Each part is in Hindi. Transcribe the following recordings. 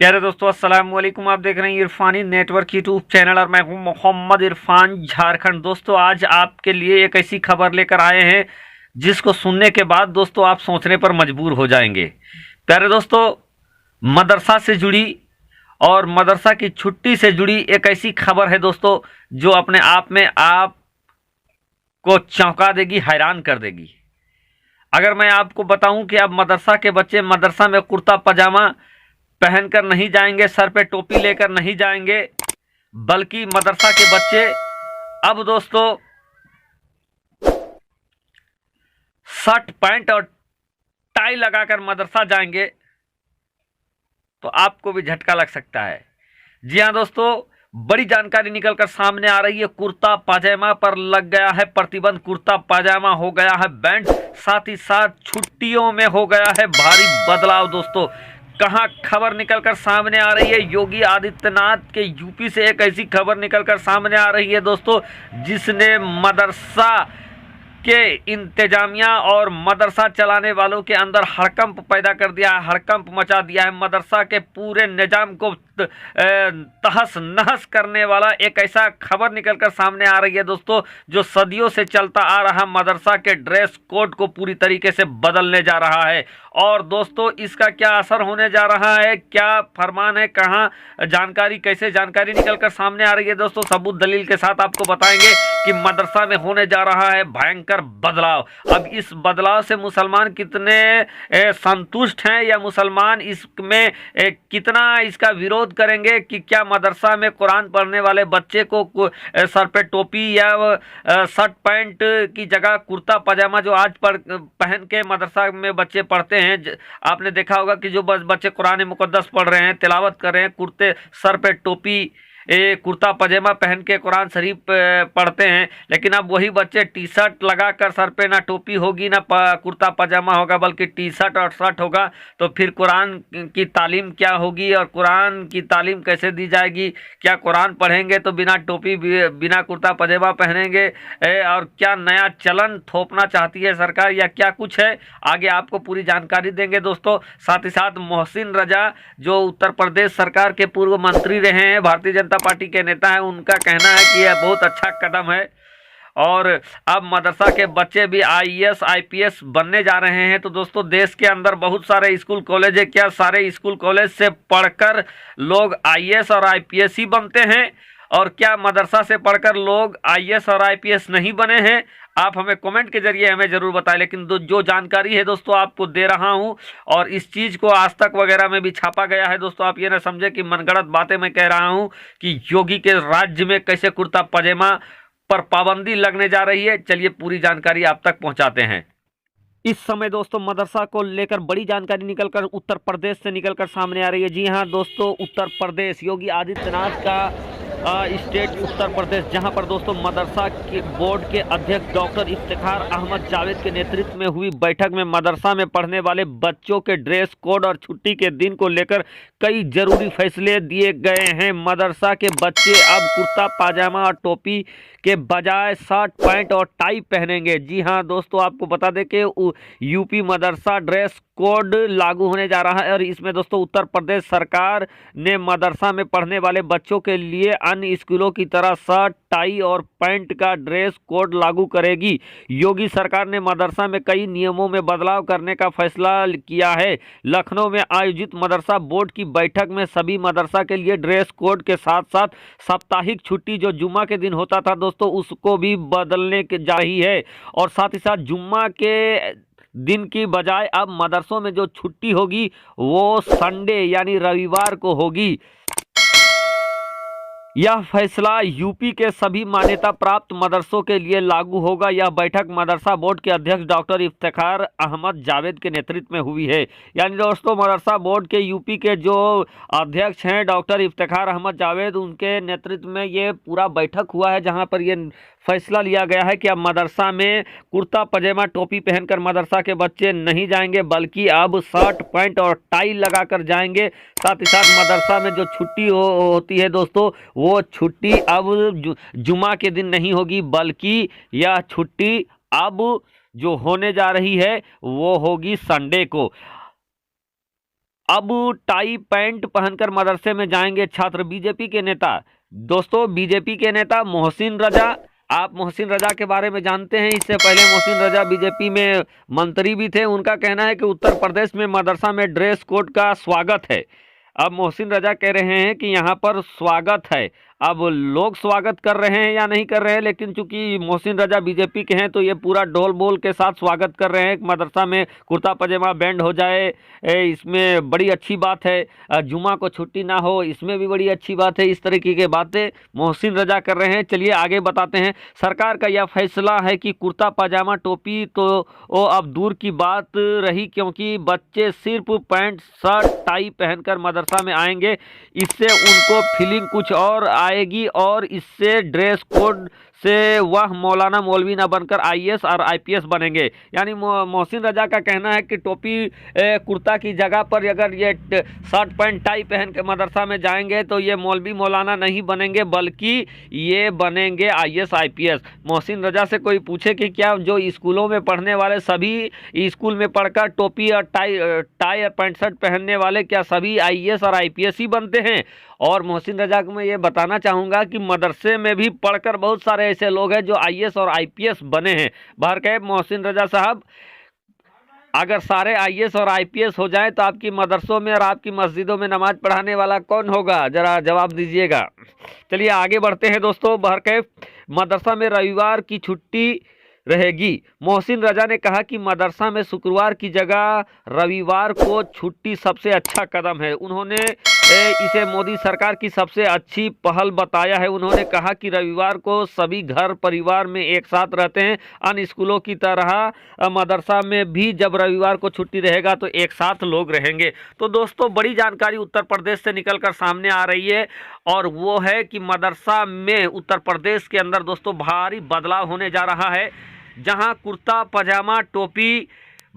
प्यारे दोस्तों, अस्सलाम वालेकुम। आप देख रहे हैं इरफानी नेटवर्क यूट्यूब चैनल और मैं हूं मोहम्मद इरफान, झारखंड। दोस्तों, आज आपके लिए एक ऐसी खबर लेकर आए हैं जिसको सुनने के बाद दोस्तों आप सोचने पर मजबूर हो जाएंगे। प्यारे दोस्तों, मदरसा से जुड़ी और मदरसा की छुट्टी से जुड़ी एक ऐसी खबर है दोस्तों जो अपने आप में आपको चौंका देगी, हैरान कर देगी। अगर मैं आपको बताऊं कि अब मदरसा के बच्चे मदरसा में कुर्ता पजामा पहनकर नहीं जाएंगे, सर पे टोपी लेकर नहीं जाएंगे, बल्कि मदरसा के बच्चे अब दोस्तों शर्ट पैंट और टाई लगाकर मदरसा जाएंगे, तो आपको भी झटका लग सकता है। जी हाँ दोस्तों, बड़ी जानकारी निकलकर सामने आ रही है। कुर्ता पाजामा पर लग गया है प्रतिबंध, कुर्ता पाजामा हो गया है बैंड, साथ ही साथ छुट्टियों में हो गया है भारी बदलाव। दोस्तों, कहां खबर निकलकर सामने आ रही है? योगी आदित्यनाथ के यूपी से एक ऐसी खबर निकलकर सामने आ रही है दोस्तों जिसने मदरसा के इंतजामिया और मदरसा चलाने वालों के अंदर हड़कंप पैदा कर दिया है, हड़कंप मचा दिया है। मदरसा के पूरे निजाम को तहस नहस करने वाला एक ऐसा खबर निकलकर सामने आ रही है दोस्तों जो सदियों से चलता आ रहा मदरसा के ड्रेस कोड को पूरी तरीके से बदलने जा रहा है। और दोस्तों, इसका क्या असर होने जा रहा है, क्या फरमान है, कहां जानकारी, कैसे जानकारी निकलकर सामने आ रही है दोस्तों, सबूत दलील के साथ आपको बताएंगे कि मदरसा में होने जा रहा है भयंकर बदलाव। अब इस बदलाव से मुसलमान कितने संतुष्ट हैं या मुसलमान इसमें कितना इसका विरोध करेंगे कि क्या मदरसा में कुरान पढ़ने वाले बच्चे को सर पे टोपी या शर्ट पैंट की जगह कुर्ता पजामा जो आज पहन के मदरसा में बच्चे पढ़ते हैं। आपने देखा होगा कि जो बच्चे कुरान मुकद्दस पढ़ रहे हैं, तिलावत कर रहे हैं, कुर्ते सर पे टोपी कुर्ता पजामा पहन के कुरान शरीफ पढ़ते हैं, लेकिन अब वही बच्चे टी शर्ट लगाकर सर पे ना टोपी होगी ना कुर्ता पजामा होगा, बल्कि टी शर्ट और शर्ट होगा। तो फिर कुरान की तालीम क्या होगी और कुरान की तालीम कैसे दी जाएगी? क्या कुरान पढ़ेंगे तो बिना टोपी बिना कुर्ता पजामा पहनेंगे? और क्या नया चलन थोपना चाहती है सरकार या क्या कुछ है? आगे आपको पूरी जानकारी देंगे दोस्तों। साथ ही साथ मोहसिन रजा जो उत्तर प्रदेश सरकार के पूर्व मंत्री रहे हैं, भारतीय जनता पार्टी के नेता हैं, उनका कहना है कि यह बहुत अच्छा कदम है और अब मदरसा के बच्चे भी आईएएस आईपीएस बनने जा रहे हैं। तो दोस्तों, देश के अंदर बहुत सारे स्कूल कॉलेज है, क्या सारे स्कूल कॉलेज से पढ़कर लोग आईएएस और आईपीएस ही बनते हैं और क्या मदरसा से पढ़कर लोग आईएएस और आईपीएस नहीं बने हैं? आप हमें कमेंट के जरिए हमें ज़रूर बताएं। लेकिन जो जानकारी है दोस्तों आपको दे रहा हूं, और इस चीज़ को आज तक वगैरह में भी छापा गया है दोस्तों। आप ये ना समझे कि मनगढ़ंत बातें मैं कह रहा हूं कि योगी के राज्य में कैसे कुर्ता पजामा पर पाबंदी लगने जा रही है। चलिए पूरी जानकारी आप तक पहुंचाते हैं। इस समय दोस्तों मदरसा को लेकर बड़ी जानकारी निकलकर उत्तर प्रदेश से निकलकर सामने आ रही है। जी हाँ दोस्तों, उत्तर प्रदेश, योगी आदित्यनाथ का स्टेट उत्तर प्रदेश, जहां पर दोस्तों मदरसा के बोर्ड के अध्यक्ष डॉक्टर इफ्तिखार अहमद जावेद के नेतृत्व में हुई बैठक में मदरसा में पढ़ने वाले बच्चों के ड्रेस कोड और छुट्टी के दिन को लेकर कई जरूरी फैसले दिए गए हैं। मदरसा के बच्चे अब कुर्ता पाजामा और टोपी के बजाय शर्ट पैंट और टाई पहनेंगे। जी हाँ दोस्तों, आपको बता दें कि यूपी मदरसा ड्रेस कोड लागू होने जा रहा है और इसमें दोस्तों उत्तर प्रदेश सरकार ने मदरसा में पढ़ने वाले बच्चों के लिए अन्य स्कूलों की तरह शर्ट टाई और पैंट का ड्रेस कोड लागू करेगी। योगी सरकार ने मदरसा में कई नियमों में बदलाव करने का फैसला किया है। लखनऊ में आयोजित मदरसा बोर्ड की बैठक में सभी मदरसा के लिए ड्रेस कोड के साथ साथ साप्ताहिक छुट्टी जो जुम्मा के दिन होता था दोस्तों उसको भी बदलने के जा रही है। और साथ ही साथ जुम्मा के दिन की बजाय अब मदरसों में जो छुट्टी होगी वो संडे यानी रविवार को होगी। यह फैसला यूपी के सभी मान्यता प्राप्त मदरसों के लिए लागू होगा। यह बैठक मदरसा बोर्ड के अध्यक्ष डॉक्टर इफ्तिखार अहमद जावेद के नेतृत्व में हुई है। यानी दोस्तों मदरसा बोर्ड के यूपी के जो अध्यक्ष हैं डॉक्टर इफ्तिखार अहमद जावेद, उनके नेतृत्व में ये पूरा बैठक हुआ है जहां पर ये फैसला लिया गया है कि अब मदरसा में कुर्ता पजामा टोपी पहनकर मदरसा के बच्चे नहीं जाएंगे, बल्कि अब शर्ट पैंट और टाई लगाकर जाएंगे। साथ ही साथ मदरसा में जो छुट्टी होती है दोस्तों वो छुट्टी अब जुमा के दिन नहीं होगी, बल्कि यह छुट्टी अब जो होने जा रही है वो होगी संडे को। अब टाई पैंट पहनकर मदरसे में जाएंगे छात्र। बीजेपी के नेता, दोस्तों बीजेपी के नेता मोहसिन रजा, आप मोहसिन रजा के बारे में जानते हैं। इससे पहले मोहसिन रजा बीजेपी में मंत्री भी थे। उनका कहना है कि उत्तर प्रदेश में मदरसा में ड्रेस कोड का स्वागत है। अब मोहसिन रजा कह रहे हैं कि यहाँ पर स्वागत है। अब लोग स्वागत कर रहे हैं या नहीं कर रहे हैं, लेकिन चूंकि मोहसिन रजा बीजेपी के हैं तो ये पूरा ढोल बोल के साथ स्वागत कर रहे हैं। मदरसा में कुर्ता पजामा बैंड हो जाए, इसमें बड़ी अच्छी बात है। जुमा को छुट्टी ना हो, इसमें भी बड़ी अच्छी बात है। इस तरीके की बातें मोहसिन रजा कर रहे हैं। चलिए आगे बताते हैं। सरकार का यह फैसला है कि कुर्ता पजामा टोपी तो वो अब दूर की बात रही, क्योंकि बच्चे सिर्फ पैंट शर्ट टाई पहनकर मदरसा में आएंगे। इससे उनको फीलिंग कुछ और आएगी और इससे ड्रेस कोड से वह मौलाना मौलवी ना बनकर आईएएस और आईपीएस बनेंगे। यानी मोहसिन रजा का कहना है कि टोपी कुर्ता की जगह पर अगर ये शर्ट पैंट टाई पहन के मदरसा में जाएंगे तो ये मौलवी मौलाना नहीं बनेंगे, बल्कि ये बनेंगे आईएएस आईपीएस। मोहसिन रजा से कोई पूछे कि क्या जो स्कूलों में पढ़ने वाले सभी स्कूल में पढ़कर टोपी और टाई और पैंट शर्ट पहनने वाले क्या सभी आईएएस और आईपीएस ही बनते हैं? और मोहसिन रजा को मैं ये बताना चाहूँगा कि मदरसे में भी पढ़कर बहुत सारे ऐसे लोग हैं जो आईएएस और आईपीएस बने हैं। बहरकैफ मोहसिन रजा साहब, अगर सारे आईएएस और आईपीएस हो जाए तो आपकी मदरसों में और आपकी मस्जिदों में नमाज पढ़ाने वाला कौन होगा? जरा जवाब दीजिएगा। चलिए आगे बढ़ते हैं दोस्तों। बहरकैफ मदरसा में रविवार की छुट्टी रहेगी। मोहसिन रजा ने कहा कि मदरसा में शुक्रवार की जगह रविवार को छुट्टी सबसे अच्छा कदम है। उन्होंने इसे मोदी सरकार की सबसे अच्छी पहल बताया है। उन्होंने कहा कि रविवार को सभी घर परिवार में एक साथ रहते हैं। अन्य स्कूलों की तरह मदरसा में भी जब रविवार को छुट्टी रहेगा तो एक साथ लोग रहेंगे। तो दोस्तों बड़ी जानकारी उत्तर प्रदेश से निकलकर सामने आ रही है, और वो है कि मदरसा में उत्तर प्रदेश के अंदर दोस्तों भारी बदलाव होने जा रहा है। जहां कुर्ता पजामा टोपी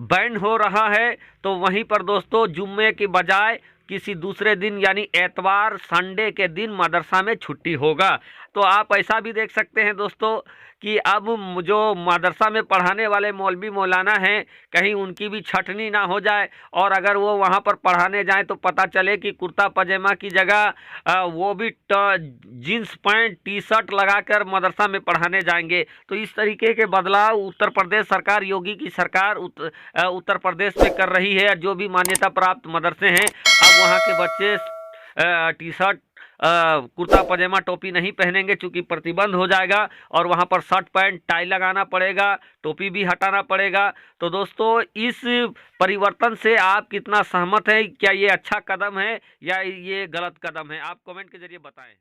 बैंड हो रहा है, तो वहीं पर दोस्तों जुम्मे के बजाय किसी दूसरे दिन यानी एतवार संडे के दिन मदरसा में छुट्टी होगा। तो आप ऐसा भी देख सकते हैं दोस्तों कि अब जो मदरसा में पढ़ाने वाले मौलवी मौलाना हैं, कहीं उनकी भी छटनी ना हो जाए, और अगर वो वहाँ पर पढ़ाने जाएं तो पता चले कि कुर्ता पजामा की जगह वो भी जींस पैंट टी शर्ट लगाकर मदरसा में पढ़ाने जाएंगे। तो इस तरीके के बदलाव उत्तर प्रदेश सरकार, योगी की सरकार उत्तर प्रदेश में कर रही है। जो भी मान्यता प्राप्त मदरसे हैं, अब वहाँ के बच्चे टी शर्ट कुर्ता पजामा टोपी नहीं पहनेंगे, चूंकि प्रतिबंध हो जाएगा, और वहां पर शर्ट पैंट टाई लगाना पड़ेगा, टोपी भी हटाना पड़ेगा। तो दोस्तों इस परिवर्तन से आप कितना सहमत हैं? क्या ये अच्छा कदम है या ये गलत कदम है? आप कमेंट के जरिए बताएं।